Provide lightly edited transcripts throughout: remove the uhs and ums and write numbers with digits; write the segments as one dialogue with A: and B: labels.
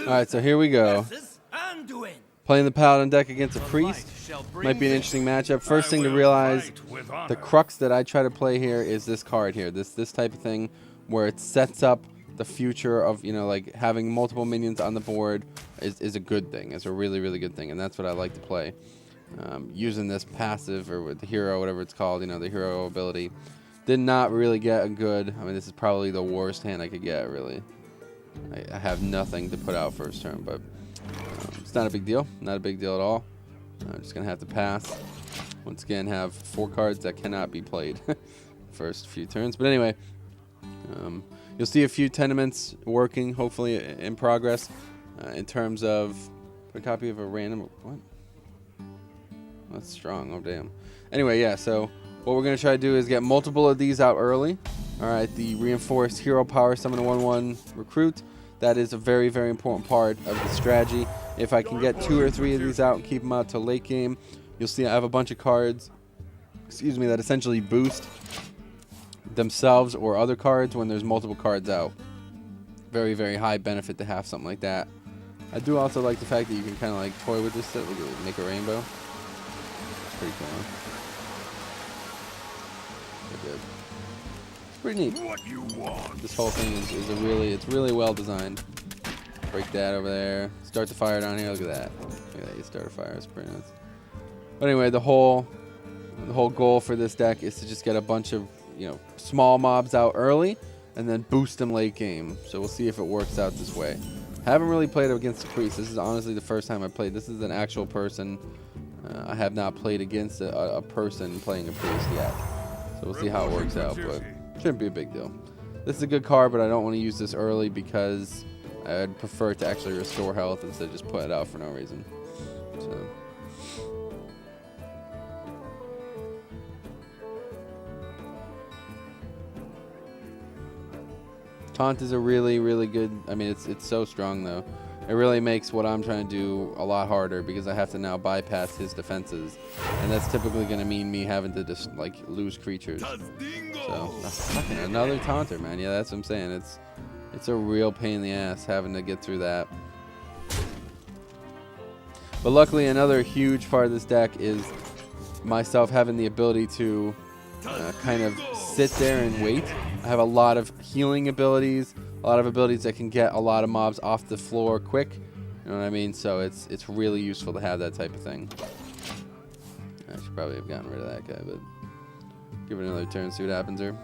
A: Alright, so here we go. Playing the Paladin deck against a Priest. Might be an interesting matchup. First thing to realize, the crux that I try to play here is this card here. This type of thing where it sets up the future of, you know, like having multiple minions on the board is a good thing. It's a really, really good thing. And that's what I like to play. Using this passive, or with the hero, whatever it's called, you know, the hero ability. Did not really get a good, I mean, this is probably the worst hand I could get, really. I have nothing to put out first turn, but it's not a big deal. Not a big deal at all. I'm just going to have to pass. Once again, have 4 cards that cannot be played first few turns. But anyway, you'll see a few tenements working, hopefully in progress, in terms of a copy of a random... What? That's strong. Oh, damn. Anyway, yeah, so what we're going to try to do is get multiple of these out early. All right, the reinforced hero power summon a 1/1 recruit. That is a very, very important part of the strategy. If I can get 2 or 3 of these out and keep them out till late game, you'll see I have a bunch of cards, excuse me, that essentially boost themselves or other cards when there's multiple cards out. Very, very high benefit to have something like that. I do also like the fact that you can kind of like toy with this set, make a rainbow. It's pretty cool, huh? Pretty good. Pretty neat. What you want? This whole thing is a really, it's really well designed. Break that over there. Start the fire down here. Look at that. Look at that. You start a fire. It's pretty nice. But anyway, the whole goal for this deck is to just get a bunch of, you know, small mobs out early and then boost them late game. So we'll see if it works out this way. Haven't really played against a Priest. This is honestly the first time I played. This is an actual person. I have not played against a person playing a Priest yet. So we'll see how it works out, but shouldn't be a big deal. This is a good card, but I don't want to use this early because I'd prefer to actually restore health instead of just put it out for no reason. So. Taunt is a really, really good, I mean, it's so strong though. It really makes what I'm trying to do a lot harder because I have to now bypass his defenses. And that's typically going to mean me having to just, like, lose creatures. So, fucking another taunter, man. Yeah, that's what I'm saying. It's a real pain in the ass having to get through that. But luckily, another huge part of this deck is myself having the ability to kind of sit there and wait. I have a lot of healing abilities, a lot of abilities that can get a lot of mobs off the floor quick. You know what I mean? So it's really useful to have that type of thing. I should probably have gotten rid of that guy, but give it another turn, see what happens here.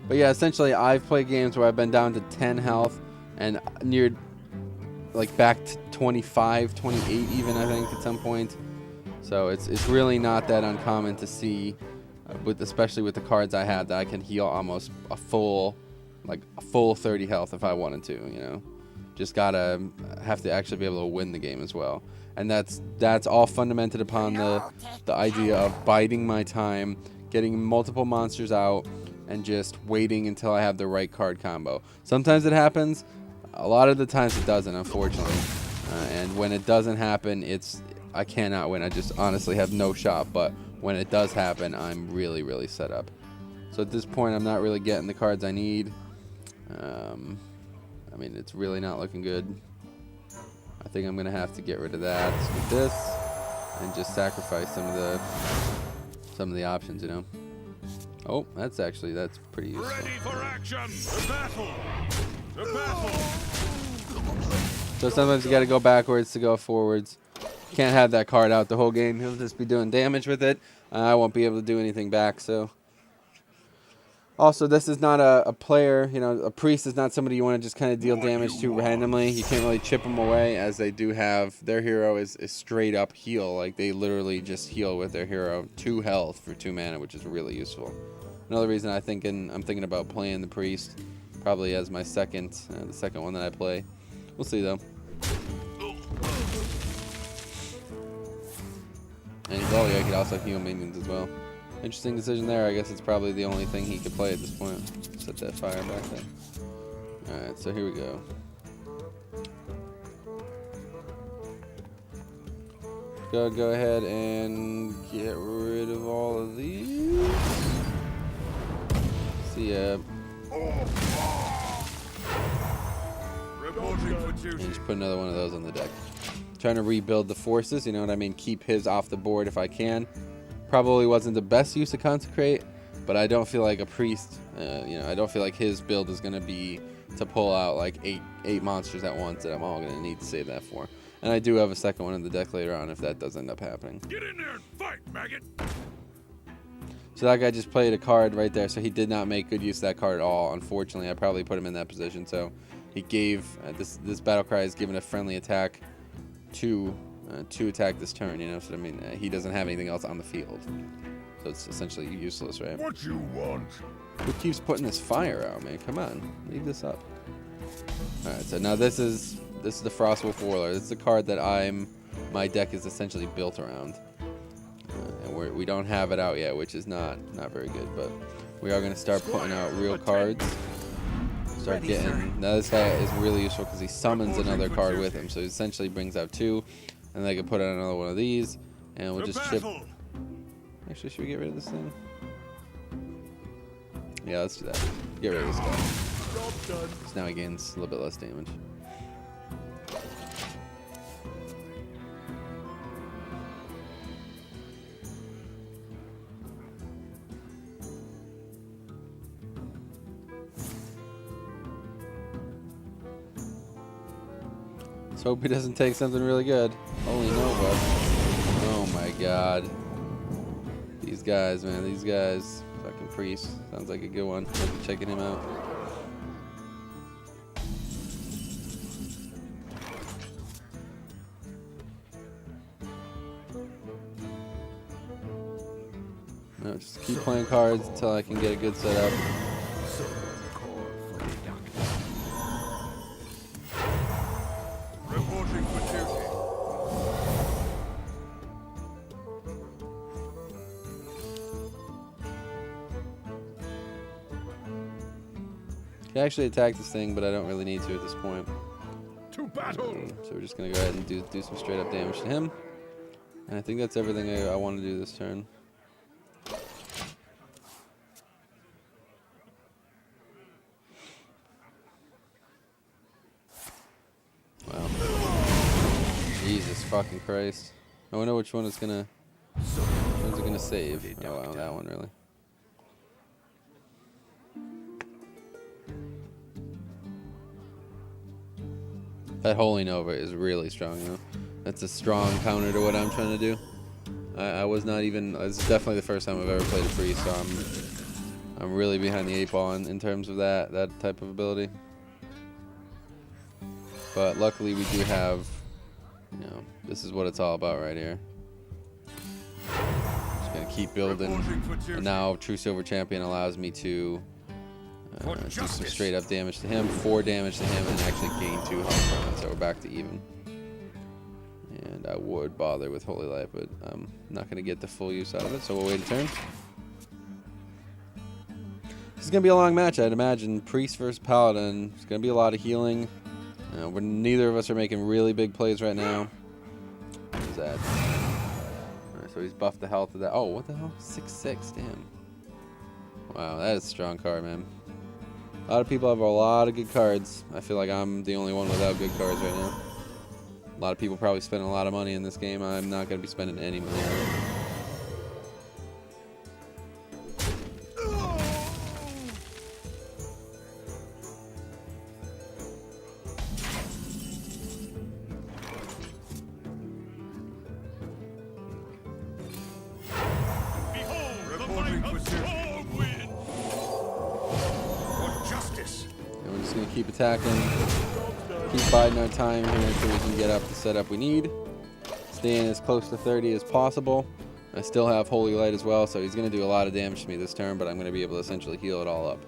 A: But yeah, essentially I've played games where I've been down to 10 health and near, like, back to 25, 28 even, I think, at some point. So it's really not that uncommon to see, especially with the cards I have, that I can heal almost a full 30 health if I wanted to, you know. Just gotta have to actually be able to win the game as well. And that's all fundamented upon the idea of biding my time, getting multiple monsters out, and just waiting until I have the right card combo. Sometimes it happens. A lot of the times it doesn't, unfortunately. And when it doesn't happen, I cannot win. I just honestly have no shot. But when it does happen, I'm really, really set up. So at this point, I'm not really getting the cards I need. I mean, it's really not looking good. I think I'm going to have to get rid of that with this and just sacrifice some of the options, you know. Oh, that's pretty useful. Ready for action. The battle. The battle. So sometimes you got to go backwards to go forwards. Can't have that card out the whole game. He'll just be doing damage with it. I won't be able to do anything back. So, also, this is not a player. You know, a priest is not somebody you want to just kind of deal damage to randomly. You can't really chip them away, as they do have their hero is straight up heal. Like, they literally just heal with their hero 2 health for 2 mana, which is really useful. Another reason I'm thinking about playing the priest, probably as my the second one that I play. We'll see though. And well, yeah, he could also heal minions as well. Interesting decision there. I guess it's probably the only thing he could play at this point. Set that fire back there. Alright, so here we go. Go ahead and get rid of all of these. See ya. And just put another one of those on the deck. Trying to rebuild the forces, you know what I mean? Keep his off the board if I can. Probably wasn't the best use of Consecrate, but I don't feel like a priest, I don't feel like his build is going to be to pull out like eight monsters at once that I'm all going to need to save that for. And I do have a second one in the deck later on if that does end up happening.
B: Get in there and fight, maggot!
A: So that guy just played a card right there, so he did not make good use of that card at all. Unfortunately, I probably put him in that position, so he gave, this battle cry is given a friendly attack to attack this turn, you know, so I mean, he doesn't have anything else on the field. So it's essentially useless, right?
B: What you want?
A: Who keeps putting this fire out, man? Come on, leave this up. Alright, so now this is the Frostwolf Warlord. This is a card that my deck is essentially built around. And we don't have it out yet, which is not very good, but we are going to start putting out real cards. Start getting, now this guy is really useful because he summons another card with him, so he essentially brings out two, and then I can put out another one of these, and we'll just chip. Actually, should we get rid of this thing? Yeah, let's do that. Get rid of this guy. So now he gains a little bit less damage. Let's hope he doesn't take something really good. Holy Nova. Oh my god. These guys, man, these guys. Fucking priest. Sounds like a good one. I'll be checking him out. No, just keep playing cards until I can get a good setup.
B: Reporting for duty.
A: I actually attack this thing, but I don't really need to at this point.
B: To battle.
A: So we're just gonna go ahead and do some straight up damage to him. And I think that's everything I want to do this turn. Wow. Jesus fucking Christ. I wonder which one is gonna save. Oh wow, that one really. That Holy Nova is really strong, though. That's a strong counter to what I'm trying to do. I was not even. This is definitely the first time I've ever played a priest, so I'm really behind the eight ball in terms of that type of ability. But luckily we do have, this is what it's all about right here. Just gonna keep building. And now True Silver Champion allows me to do some straight up damage to him, 4 damage to him, and actually gain 2 health from it. So we're back to even. And I would bother with Holy Light, but I'm not gonna get the full use out of it. So we'll wait a turn. This is gonna be a long match, I'd imagine. Priest versus Paladin. It's gonna be a lot of healing. Neither of us are making really big plays right now. What is that? Alright, so he's buffed the health of that. Oh, what the hell? 6/6, damn. Wow, that is a strong card, man. A lot of people have a lot of good cards. I feel like I'm the only one without good cards right now. A lot of people probably spending a lot of money in this game. I'm not going to be spending any money on it. Keep attacking, keep biding our time here so we can get up the setup we need. Staying as close to 30 as possible. I still have Holy Light as well, so he's going to do a lot of damage to me this turn, but I'm going to be able to essentially heal it all up.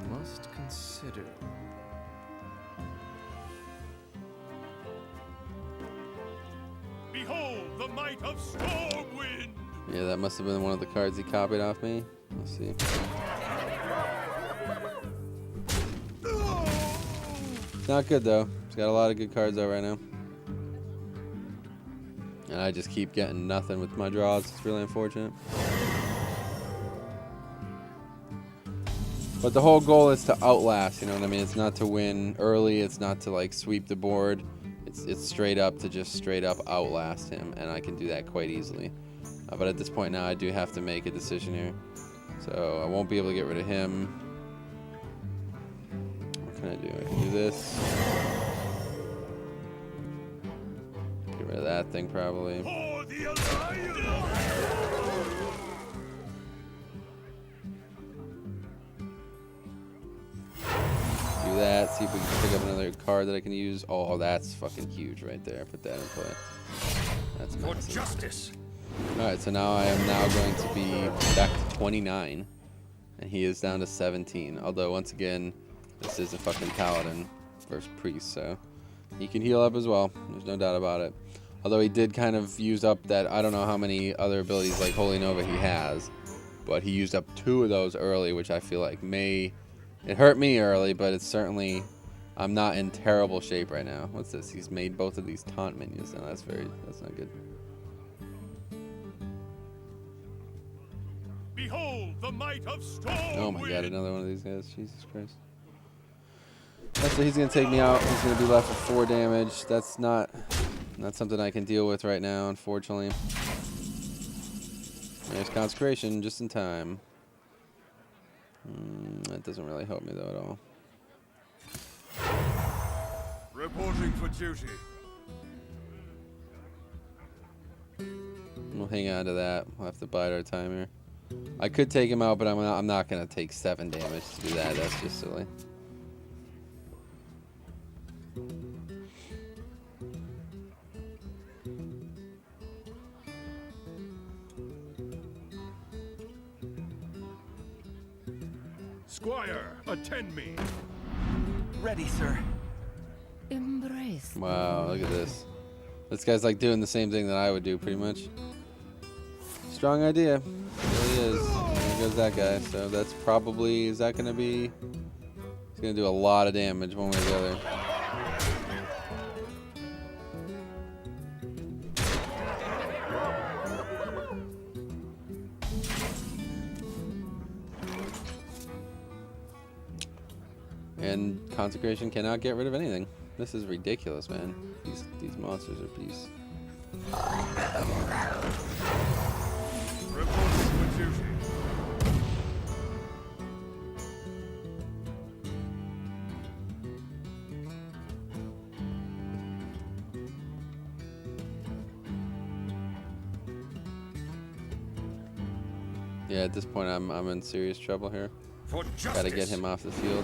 C: I must consider.
B: Behold the might of Stormwind!
A: Yeah, that must have been one of the cards he copied off me. Let's see. It's not good though. He's got a lot of good cards out right now. And I just keep getting nothing with my draws. It's really unfortunate. But the whole goal is to outlast, you know what I mean? It's not to win early. It's not to like sweep the board. It's straight up to just straight up outlast him. And I can do that quite easily. But at this point now, I do have to make a decision here. So I won't be able to get rid of him. What can I do? I can do this. Get rid of that thing probably.
B: For the Alliance!
A: Do that. See if we can pick up another card that I can use. Oh, that's fucking huge right there. Put that in play. That's
B: For
A: massive.
B: justice!
A: Alright, so now I am now going to be back to 29. And he is down to 17. Although, once again, this is a fucking Paladin versus Priest, so he can heal up as well. There's no doubt about it. Although he did kind of use up that, I don't know how many other abilities like Holy Nova he has. But he used up 2 of those early, which I feel like may... It hurt me early, but it's certainly... I'm not in terrible shape right now. What's this? He's made both of these taunt minions. No, that's not good.
B: Behold the might of Stormwind!
A: Oh my god, another one of these guys. Jesus Christ. That's so he's going to take me out. He's going to be left with 4 damage. That's not something I can deal with right now, unfortunately. There's Consecration just in time. That doesn't really help me, though, at all.
B: Reporting for duty.
A: We'll hang on to that. We'll have to bide our time here. I could take him out, but I'm not going to take 7 damage to do that. That's just silly.
B: Squire, attend me.
C: Ready, sir.
D: Embrace.
A: Wow, look at this. This guy's like doing the same thing that I would do, pretty much. Strong idea. It really is. There goes that guy. So that's probably... Is that going to be... He's going to do a lot of damage one way or the other. And Consecration cannot get rid of anything. This is ridiculous, man. These monsters are beasts.
B: Reporting for duty.
A: Yeah, at this point I'm in serious trouble here.
B: For justice.
A: Gotta get him off the field.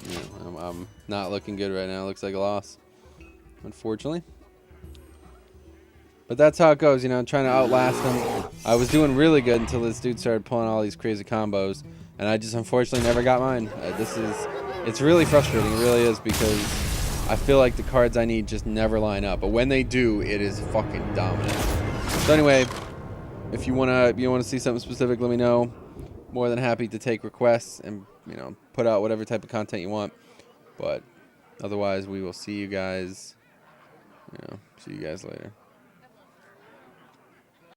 A: Yeah, I'm not looking good right now. Looks like a loss, unfortunately. But that's how it goes, you know, trying to outlast him. I was doing really good until this dude started pulling all these crazy combos, and I just unfortunately never got mine. It's really frustrating, it really is, because I feel like the cards I need just never line up. But when they do, it is fucking dominant. So anyway, if you wanna see something specific, let me know. More than happy to take requests and, you know, put out whatever type of content you want. But otherwise, we will see you guys later.